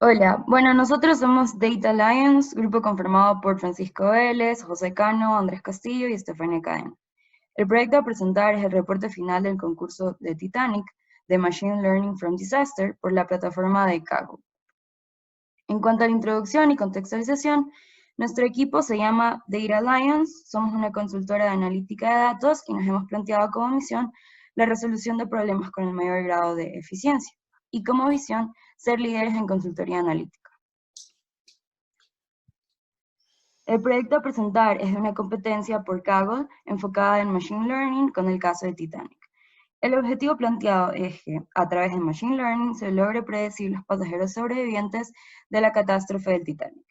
Hola, bueno, nosotros somos Data Alliance, grupo conformado por Francisco Vélez, José Cano, Andrés Castillo y Estefania Cadena. El proyecto a presentar es el reporte final del concurso de Titanic de Machine Learning from Disaster por la plataforma de Kaggle. En cuanto a la introducción y contextualización, nuestro equipo se llama Data Alliance, somos una consultora de analítica de datos y nos hemos planteado como misión la resolución de problemas con el mayor grado de eficiencia y como visión ser líderes en consultoría analítica. El proyecto a presentar es de una competencia por Kaggle enfocada en Machine Learning con el caso de Titanic. El objetivo planteado es que, a través de Machine Learning, se logre predecir los pasajeros sobrevivientes de la catástrofe del Titanic.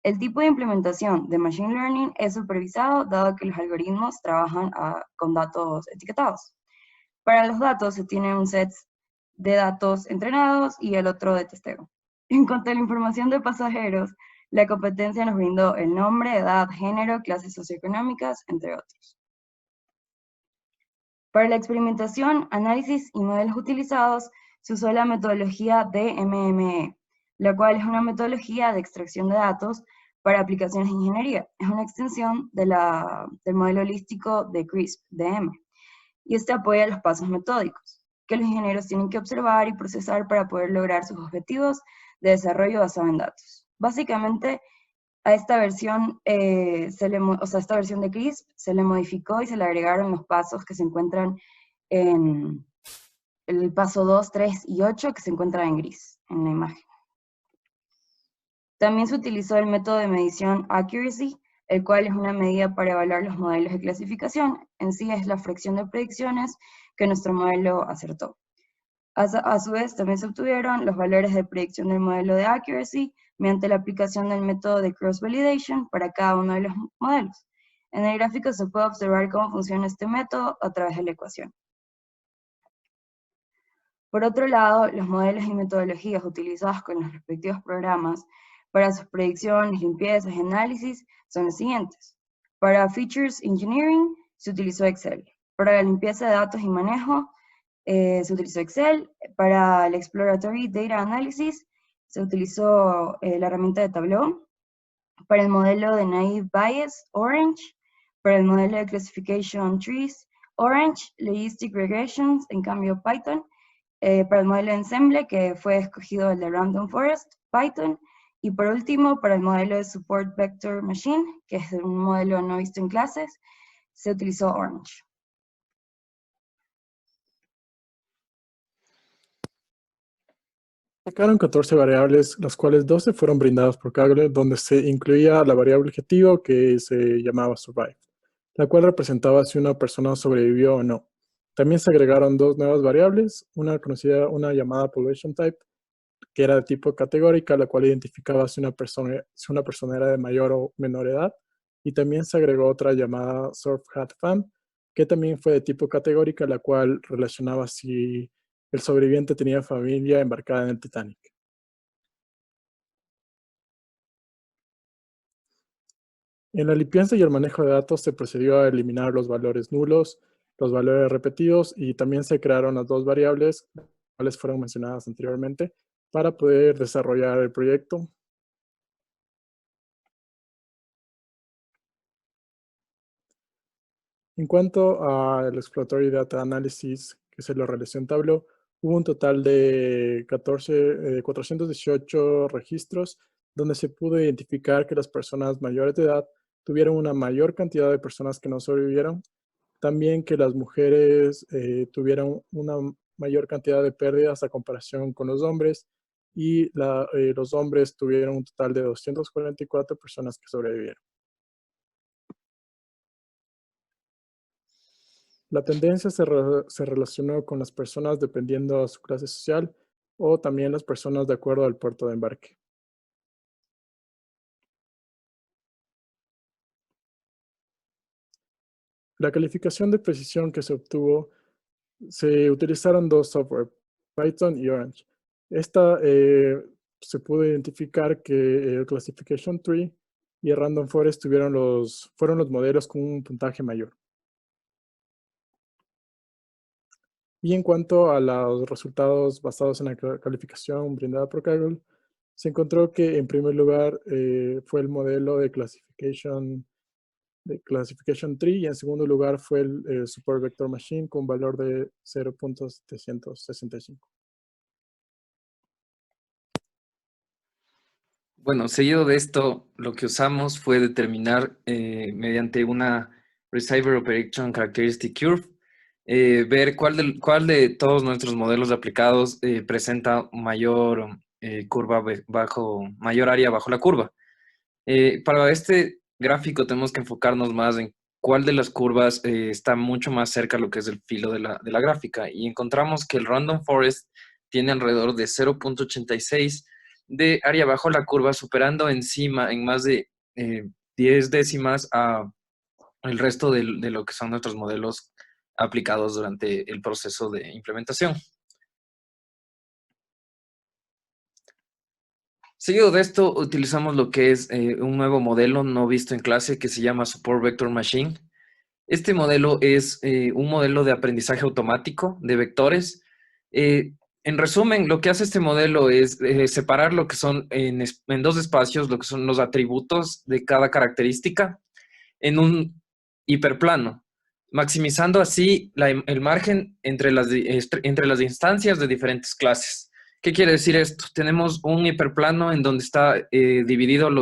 El tipo de implementación de Machine Learning es supervisado, dado que los algoritmos trabajan con datos etiquetados. Para los datos se tiene un set de datos entrenados y el otro de testeo. En cuanto a la información de pasajeros, la competencia nos brindó el nombre, edad, género, clases socioeconómicas, entre otros. Para la experimentación, análisis y modelos utilizados, se usó la metodología de MME, la cual es una metodología de extracción de datos para aplicaciones de ingeniería. Es una extensión del modelo holístico de CRISP, de M, y este apoya los pasos metódicos que los ingenieros tienen que observar y procesar para poder lograr sus objetivos de desarrollo basado en datos. Básicamente, a esta versión, esta versión de CRISP se le modificó y se le agregaron los pasos que se encuentran en el paso 2, 3 y 8, que se encuentran en gris en la imagen. También se utilizó el método de medición accuracy, el cual es una medida para evaluar los modelos de clasificación. En sí es la fracción de predicciones que nuestro modelo acertó. A su vez, también se obtuvieron los valores de predicción del modelo de accuracy mediante la aplicación del método de cross-validation para cada uno de los modelos. En el gráfico se puede observar cómo funciona este método a través de la ecuación. Por otro lado, los modelos y metodologías utilizados con los respectivos programas para sus predicciones, limpiezas y análisis son los siguientes. Para Features Engineering se utilizó Excel. Para la limpieza de datos y manejo se utilizó Excel. Para el Exploratory Data Analysis se utilizó la herramienta de Tableau. Para el modelo de Naive Bayes, Orange. Para el modelo de Classification Trees, Orange. Logistic Regressions, en cambio Python. Para el modelo de ensemble, que fue escogido el de Random Forest, Python. Y por último, para el modelo de Support Vector Machine, que es un modelo no visto en clases, se utilizó Orange. Sacaron 14 variables, las cuales 12 fueron brindadas por Kaggle, donde se incluía la variable objetivo que se llamaba survive, la cual representaba si una persona sobrevivió o no. También se agregaron dos nuevas variables, una llamada population type, que era de tipo categórica, la cual identificaba si una persona era de mayor o menor edad, y también se agregó otra llamada surf had fun, que también fue de tipo categórica, la cual relacionaba si el sobreviviente tenía familia embarcada en el Titanic. En la limpieza y el manejo de datos se procedió a eliminar los valores nulos, los valores repetidos, y también se crearon las dos variables, las cuales fueron mencionadas anteriormente, para poder desarrollar el proyecto. En cuanto al Exploratory Data Analysis que se lo realizó en Tableau, hubo un total de 418 registros donde se pudo identificar que las personas mayores de edad tuvieron una mayor cantidad de personas que no sobrevivieron, también que las mujeres tuvieron una mayor cantidad de pérdidas a comparación con los hombres, y los hombres tuvieron un total de 244 personas que sobrevivieron. La tendencia se relacionó con las personas dependiendo de su clase social, o también las personas de acuerdo al puerto de embarque. La calificación de precisión que se obtuvo, se utilizaron dos software, Python y Orange. Esta se pudo identificar que el Classification Tree y el Random Forest fueron los modelos con un puntaje mayor. Y en cuanto a los resultados basados en la calificación brindada por Kaggle, se encontró que en primer lugar fue el modelo de Classification Tree y en segundo lugar fue el Support Vector Machine con valor de 0.765. Bueno, seguido de esto, lo que usamos fue determinar mediante una Receiver Operation Characteristic Curve, ver cuál de todos nuestros modelos aplicados presenta mayor mayor área bajo la curva. Para este gráfico tenemos que enfocarnos más en cuál de las curvas está mucho más cerca a lo que es el filo de la gráfica. Y encontramos que el Random Forest tiene alrededor de 0.86 de área bajo la curva, superando encima en más de 10 décimas a el resto de lo que son nuestros modelos aplicados durante el proceso de implementación. Seguido de esto, utilizamos lo que es un nuevo modelo no visto en clase que se llama Support Vector Machine. Este modelo es un modelo de aprendizaje automático de vectores. En resumen, lo que hace este modelo es separar lo que son en dos espacios, lo que son los atributos de cada característica en un hiperplano, maximizando así el margen entre las instancias de diferentes clases. ¿Qué quiere decir esto? Tenemos un hiperplano en donde está dividido el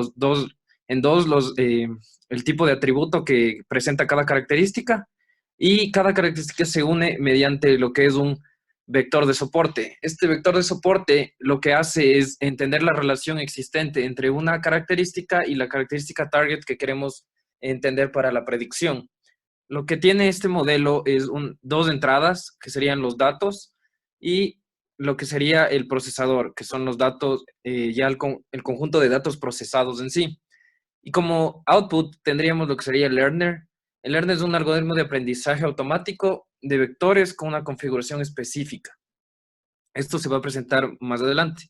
tipo de atributo que presenta cada característica y cada característica se une mediante lo que es un vector de soporte. Este vector de soporte lo que hace es entender la relación existente entre una característica y la característica target que queremos entender para la predicción. Lo que tiene este modelo es dos entradas, que serían los datos, y lo que sería el procesador, que son los datos, ya el conjunto de datos procesados en sí. Y como output tendríamos lo que sería el learner. El learner es un algoritmo de aprendizaje automático de vectores con una configuración específica. Esto se va a presentar más adelante.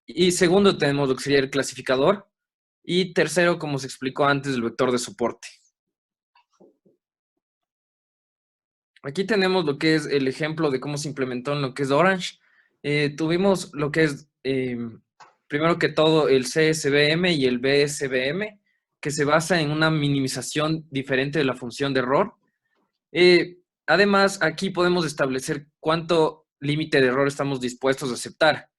Y segundo tenemos lo que sería el clasificador. Y tercero, como se explicó antes, el vector de soporte. Aquí tenemos lo que es el ejemplo de cómo se implementó en lo que es Orange. Tuvimos lo que es, primero que todo, el CSVM y el BSVM, que se basa en una minimización diferente de la función de error. Además, aquí podemos establecer cuánto límite de error estamos dispuestos a aceptar.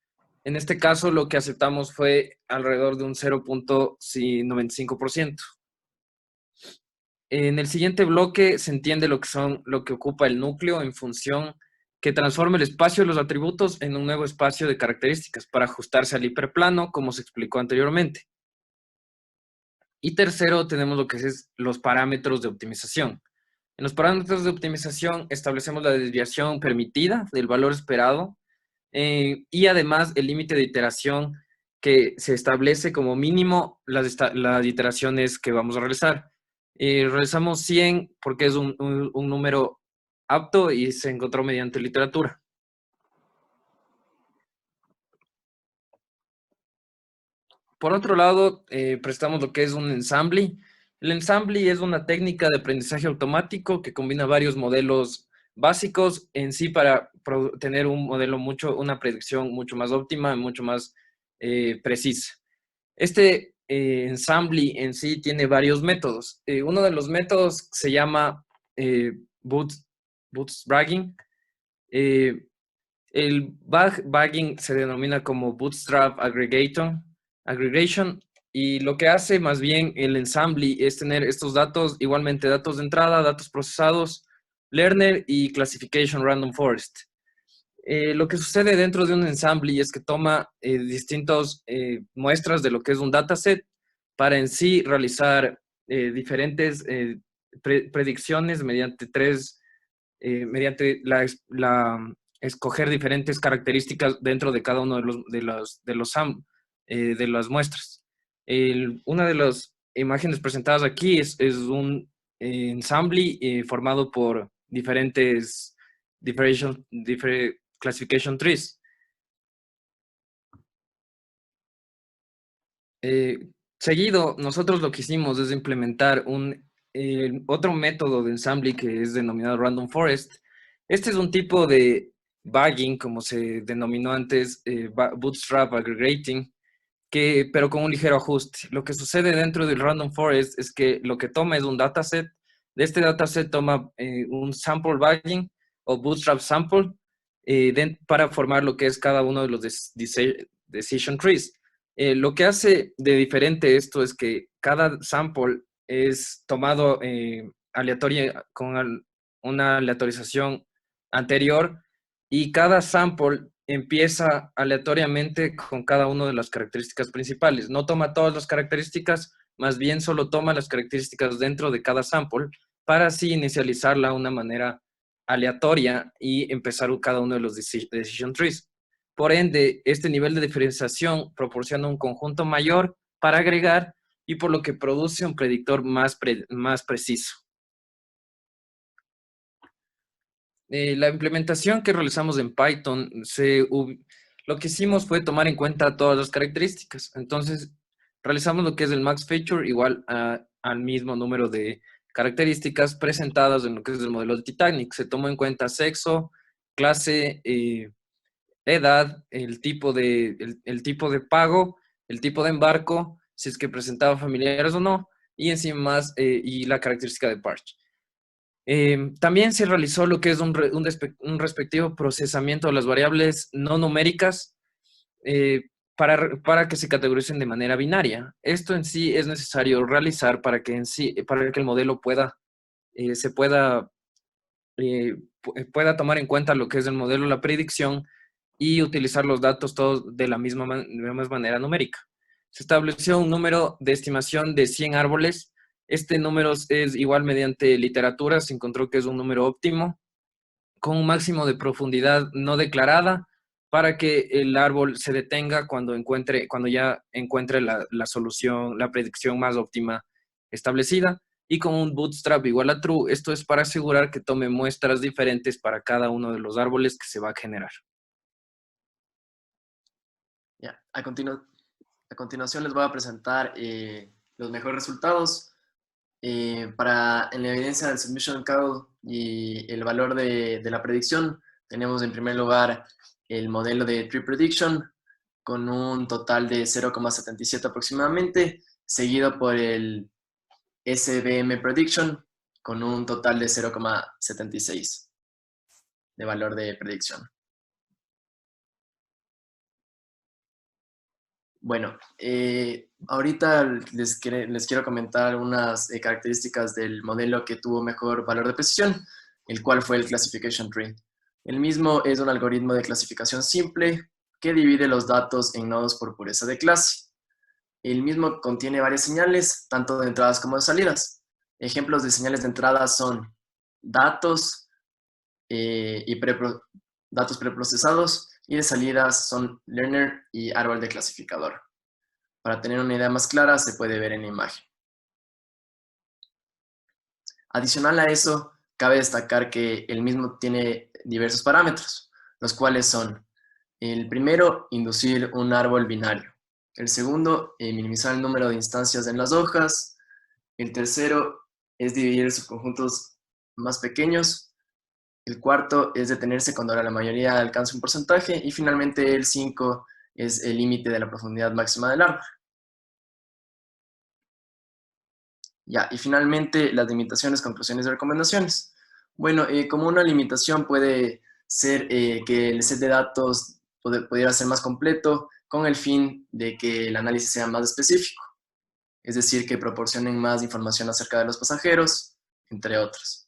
En este caso, lo que aceptamos fue alrededor de un 0.95%. En el siguiente bloque se entiende lo que ocupa el núcleo en función que transforma el espacio de los atributos en un nuevo espacio de características para ajustarse al hiperplano, como se explicó anteriormente. Y tercero, tenemos lo que es los parámetros de optimización. En los parámetros de optimización establecemos la desviación permitida del valor esperado y además el límite de iteración que se establece como mínimo las iteraciones que vamos a realizar. Realizamos 100 porque es un número apto y se encontró mediante literatura. Por otro lado, prestamos lo que es un ensamble. El ensamble es una técnica de aprendizaje automático que combina varios modelos básicos en sí para tener un modelo una predicción mucho más óptima, mucho más precisa. Este ensamble en sí tiene varios métodos. Uno de los métodos se llama bootstrapping. El bagging se denomina como bootstrap aggregation y lo que hace más bien el ensamble es tener estos datos, igualmente datos de entrada, datos procesados, learner y classification random forest. Lo que sucede dentro de un ensamble es que toma distintas muestras de lo que es un dataset para en sí realizar diferentes predicciones mediante escoger diferentes características dentro de cada uno de las muestras. Una de las imágenes presentadas aquí es un ensamble formado por diferentes classification trees. Seguido, nosotros lo que hicimos es implementar otro método de ensamble que es denominado Random Forest. Este es un tipo de bagging, como se denominó antes, Bootstrap Aggregating, pero con un ligero ajuste. Lo que sucede dentro del Random Forest es que lo que toma es un dataset. De este dataset toma un sample bagging o bootstrap sample para formar lo que es cada uno de los decision trees. Lo que hace de diferente esto es que cada sample es tomado aleatoria con una aleatorización anterior y cada sample empieza aleatoriamente con cada una de las características principales. No toma todas las características, más bien solo toma las características dentro de cada sample para así inicializarla de una manera aleatoria y empezar cada uno de los decision trees. Por ende, este nivel de diferenciación proporciona un conjunto mayor para agregar y por lo que produce un predictor más preciso. La implementación que realizamos en Python, lo que hicimos fue tomar en cuenta todas las características. Entonces, realizamos lo que es el max feature igual al mismo número de características presentadas en lo que es el modelo de Titanic. Se tomó en cuenta sexo, clase, edad, el tipo de pago, el tipo de embarco, si es que presentaba familiares o no, y encima más, y la característica de parche. También se realizó lo que es un respectivo procesamiento de las variables no numéricas para que se categoricen de manera binaria. Esto en sí es necesario realizar para que el modelo pueda tomar en cuenta lo que es el modelo, la predicción y utilizar los datos todos de la misma manera numérica. Se estableció un número de estimación de 100 árboles. Este número es igual mediante literatura, se encontró que es un número óptimo, con un máximo de profundidad no declarada, para que el árbol se detenga cuando ya encuentre la solución, la predicción más óptima establecida, y con un bootstrap igual a true. Esto es para asegurar que tome muestras diferentes para cada uno de los árboles que se va a generar. Ya, a continuación les voy a presentar los mejores resultados en la evidencia del submission code y el valor de la predicción. Tenemos en primer lugar el modelo de tree prediction con un total de 0,77 aproximadamente, seguido por el SVM prediction con un total de 0,76 de valor de predicción. Bueno, ahorita les quiero comentar algunas características del modelo que tuvo mejor valor de precisión, el cual fue el Classification Tree. El mismo es un algoritmo de clasificación simple que divide los datos en nodos por pureza de clase. El mismo contiene varias señales, tanto de entradas como de salidas. Ejemplos de señales de entrada son datos datos preprocesados, y de salidas son learner y árbol de clasificador. Para tener una idea más clara se puede ver en la imagen. Adicional a eso, cabe destacar que el mismo tiene diversos parámetros, los cuales son: el primero, inducir un árbol binario; el segundo, minimizar el número de instancias en las hojas; el tercero es dividir subconjuntos más pequeños; el cuarto es detenerse cuando la mayoría alcanza un porcentaje; y finalmente el 5 es el límite de la profundidad máxima del árbol. Ya, y finalmente las limitaciones, conclusiones y recomendaciones. Bueno, como una limitación puede ser que el set de datos pudiera ser más completo con el fin de que el análisis sea más específico, es decir, que proporcionen más información acerca de los pasajeros, entre otros.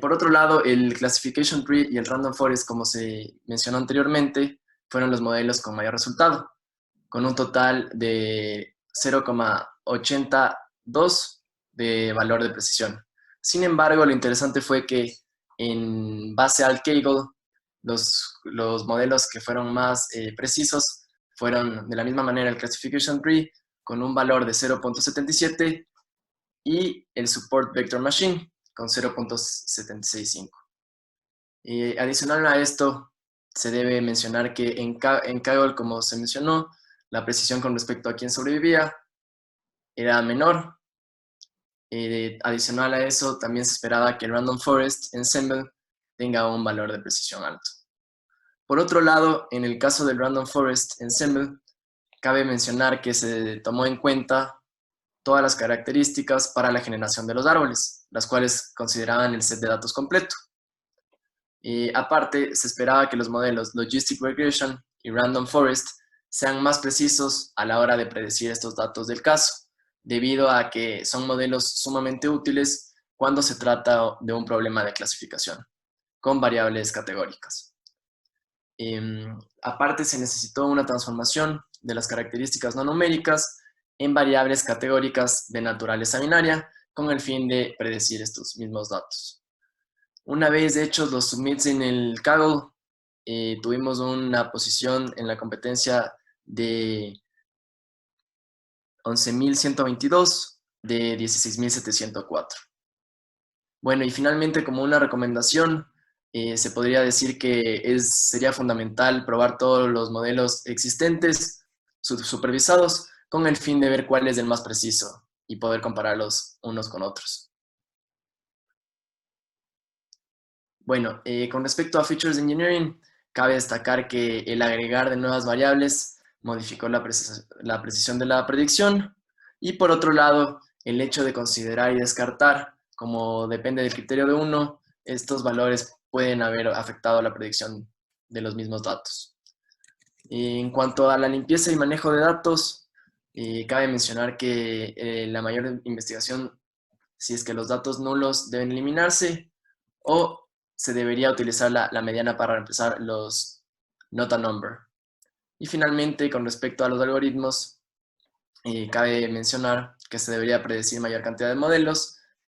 Por otro lado, el Classification Tree y el Random Forest, como se mencionó anteriormente, fueron los modelos con mayor resultado, con un total de 0,82 de valor de precisión. Sin embargo, lo interesante fue que en base al Kaggle, los modelos que fueron más precisos fueron de la misma manera el Classification Tree con un valor de 0,77 y el Support Vector Machine con 0,765. Adicional a esto, se debe mencionar que en Kaggle, como se mencionó, la precisión con respecto a quién sobrevivía era menor. Adicional a eso, también se esperaba que el Random Forest Ensemble tenga un valor de precisión alto. Por otro lado, en el caso del Random Forest Ensemble, cabe mencionar que se tomó en cuenta todas las características para la generación de los árboles, las cuales consideraban el set de datos completo. Aparte, se esperaba que los modelos Logistic Regression y Random Forest sean más precisos a la hora de predecir estos datos del caso, debido a que son modelos sumamente útiles cuando se trata de un problema de clasificación, con variables categóricas. Aparte, se necesitó una transformación de las características no numéricas en variables categóricas de naturaleza binaria, con el fin de predecir estos mismos datos. Una vez hechos los submits en el Kaggle, tuvimos una posición en la competencia de 11.122 de 16.704. Bueno, y finalmente, como una recomendación, se podría decir que sería fundamental probar todos los modelos existentes supervisados con el fin de ver cuál es el más preciso y poder compararlos unos con otros. Bueno, con respecto a Features Engineering, cabe destacar que el agregar de nuevas variables modificó la precisión de la predicción, y por otro lado, el hecho de considerar y descartar, como depende del criterio de uno, estos valores pueden haber afectado la predicción de los mismos datos. En cuanto a la limpieza y manejo de datos, cabe mencionar que la mayor investigación, si es que los datos nulos deben eliminarse, o se debería utilizar la mediana para reemplazar los not a number. Y finalmente, con respecto a los algoritmos, cabe mencionar que se debería predecir mayor cantidad de modelos